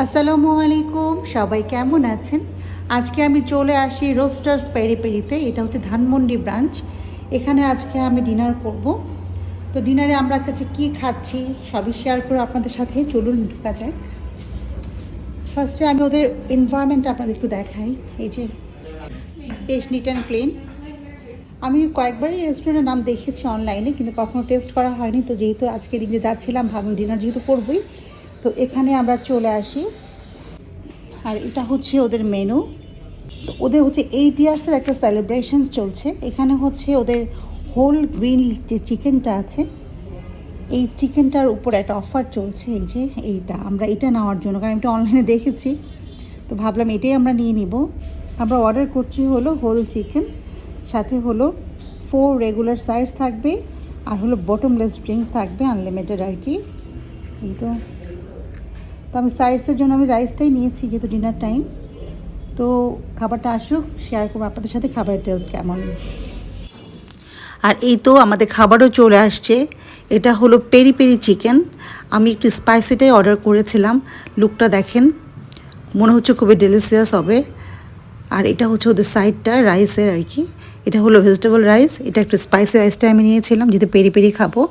আসসালামু আলাইকুম, সবাই কেমন আছেন? আজকে আমি চলে আসি রোস্টার্স পেরি পেরিতে। এটা হচ্ছে ধানমন্ডি ব্রাঞ্চ। এখানে আজকে আমি ডিনার করব। তো ডিনারে আমরা কাছে কি খাচ্ছি সবই শেয়ার করে আপনাদের সাথে, চলুন ঢোকা যায়। ফার্স্টে আমি ওদের এনভায়রনমেন্ট আপনাদের একটু দেখাই। এই যে বেশ নিট অ্যান্ড ক্লিন। আমি কয়েকবারই রেস্টুরেন্টের নাম দেখেছি অনলাইনে, কিন্তু কখনো টেস্ট করা হয়নি। তো যেহেতু আজকে দিকে যাচ্ছিলাম, ভাবলাম ডিনার যেহেতু করবই, তো এখানে আমরা চলে আসি। আর এটা হচ্ছে ওদের মেনু। ওদের হচ্ছে 8 ইয়ার্সের একটা সেলিব্রেশন চলছে। এখানে হচ্ছে ওদের হোল গ্রিন যে চিকেনটা আছে, এই চিকেনটার উপর একটা অফার চলছে। এই যে আমরা এটা নেওয়ার জন্য, কারণ এটা অনলাইনে দেখেছি, তো ভাবলাম এটাই আমরা নিয়ে নিব। আমরা অর্ডার করছি হলো হোল চিকেন, সাথে হলো 4 রেগুলার সাইডস থাকবে, আর হলো বটমলেস ড্রিঙ্কস থাকবে আনলিমিটেড আর কি। এই তো আমি সাইডসের জন্য আমি রাইসটাই নিয়েছি যেহেতু ডিনার টাইম। তো খাবারটা আসুক, শেয়ার করবো আপনাদের সাথে খাবারের টেস্ট কেমন। আর এই তো আমাদের খাবারও চলে আসছে। এটা হলো পেরি পেরি চিকেন। আমি একটু স্পাইসিটাই অর্ডার করেছিলাম। লুকটা দেখেন, মনে হচ্ছে খুবই ডেলিশিয়াস হবে। আর এটা হচ্ছে ওদের সাইডটা রাইসের আর কি। এটা হলো ভেজিটেবল রাইস। এটা একটু স্পাইসি রাইসটা আমি নিয়েছিলাম যেহেতু পেরি পেরি খাবো।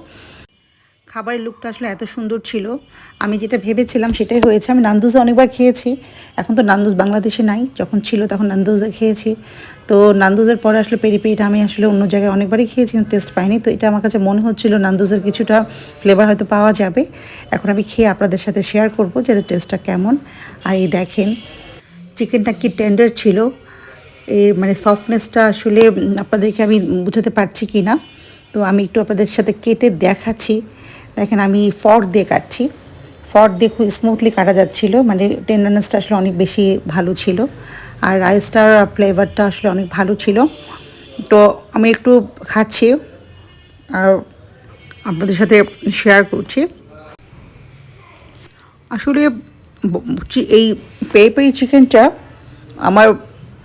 খাবারের লুকটা আসলে এত সুন্দর ছিল, আমি যেটা ভেবেছিলাম সেটাই হয়েছে। আমি নান্দুজে অনেকবার খেয়েছি, এখন তো নান্দুজ বাংলাদেশে নাই, যখন ছিল তখন নান্দুজে খেয়েছি। তো নান্দুজের পরে আসলে পেরি পেরিটা আমি আসলে অন্য জায়গায় অনেকবারই খেয়েছি, কিন্তু টেস্ট পাইনি। তো এটা আমার কাছে মনে হচ্ছিল নান্দুজের কিছুটা ফ্লেভার হয়তো পাওয়া যাবে। এখন আমি খেয়ে আপনাদের সাথে শেয়ার করবো যে টেস্টটা কেমন। আর এই দেখেন চিকেনটা কি টেন্ডার ছিল, এর মানে সফটনেসটা আসলে আপনাদেরকে আমি বোঝাতে পারছি কি না। তো আমি একটু আপনাদের সাথে কেটে দেখাচ্ছি। দেখেন আমি ফর্ক দিয়ে কাটছি, ফর্ক দিয়ে খুব স্মুথলি কাটা যাচ্ছিলো, মানে টেন্ডারনেসটা আসলে অনেক বেশি ভালো ছিল। আর রাইসটার ফ্লেভারটা আসলে অনেক ভালো ছিল। তো আমি একটু খাচ্ছি আর আপনাদের সাথে শেয়ার করছি। আসলে এই পেরি পেরি চিকেনটা আমার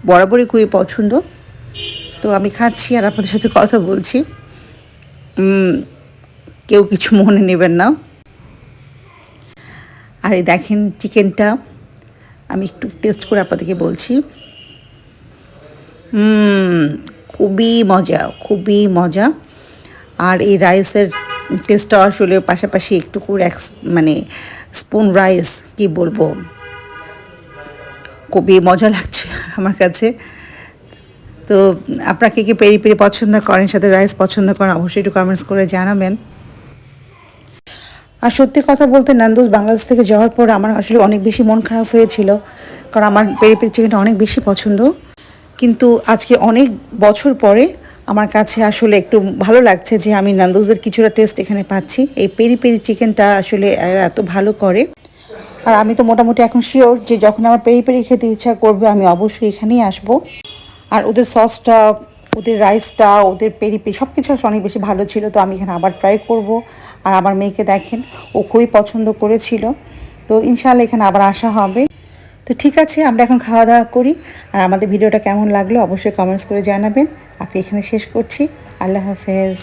বরাবরই খুবই পছন্দ। তো আমি খাচ্ছি আর আপনাদের সাথে কথা বলছি, কেউ কিছু মনে নেবেন না। আর এই দেখেন চিকেনটা আমি একটু টেস্ট করে আপনাদেরকে বলছি। খুবই মজা, খুবই মজা। আর এই রাইসের টেস্টটা আসলে পাশাপাশি একটু করে মানে স্পুন রাইস কি বলবো, খুবই মজা লাগছে আমার কাছে। তো আপনাকে কি পেরি পেরি পছন্দ করেন, সাথে রাইস পছন্দ করেন, অবশ্যই একটু কমেন্টস করে জানাবেন। আর সত্যি কথা বলতে নান্দুজ বাংলাদেশ থেকে যাওয়ার পর আমার আসলে অনেক বেশি মন খারাপ হয়েছিল, কারণ আমার পেরি পেরি চিকেনটা অনেক বেশি পছন্দ। কিন্তু আজকে অনেক বছর পরে আমার কাছে আসলে একটু ভালো লাগছে যে আমি নান্দুজের কিছুটা টেস্ট এখানে পাচ্ছি। এই পেরি পেরি চিকেনটা আসলে এত ভালো করে। আর আমি তো মোটামুটি এখন শিওর যে যখন আমার পেরি পেরি খেতে ইচ্ছা করবে আমি অবশ্যই এখানেই আসবো। আর ওদের সসটা, ওদের রাইসটা, ওদের পেরি পেরি সব কিছু অনেক বেশি ভালো ছিল। তো আমি এখানে আবার ট্রাই করব। আর আমার মেয়েকে দেখেন, ও খুবই পছন্দ করেছিল। তো ইনশাআল্লাহ এখানে আবার আসা হবে। তো ঠিক আছে, আমরা এখন খাওয়া দাওয়া করি। আর আমাদের ভিডিওটা কেমন লাগলো অবশ্যই কমেন্টস করে জানাবেন। আজকে এখানে শেষ করছি। আল্লাহ হাফেজ।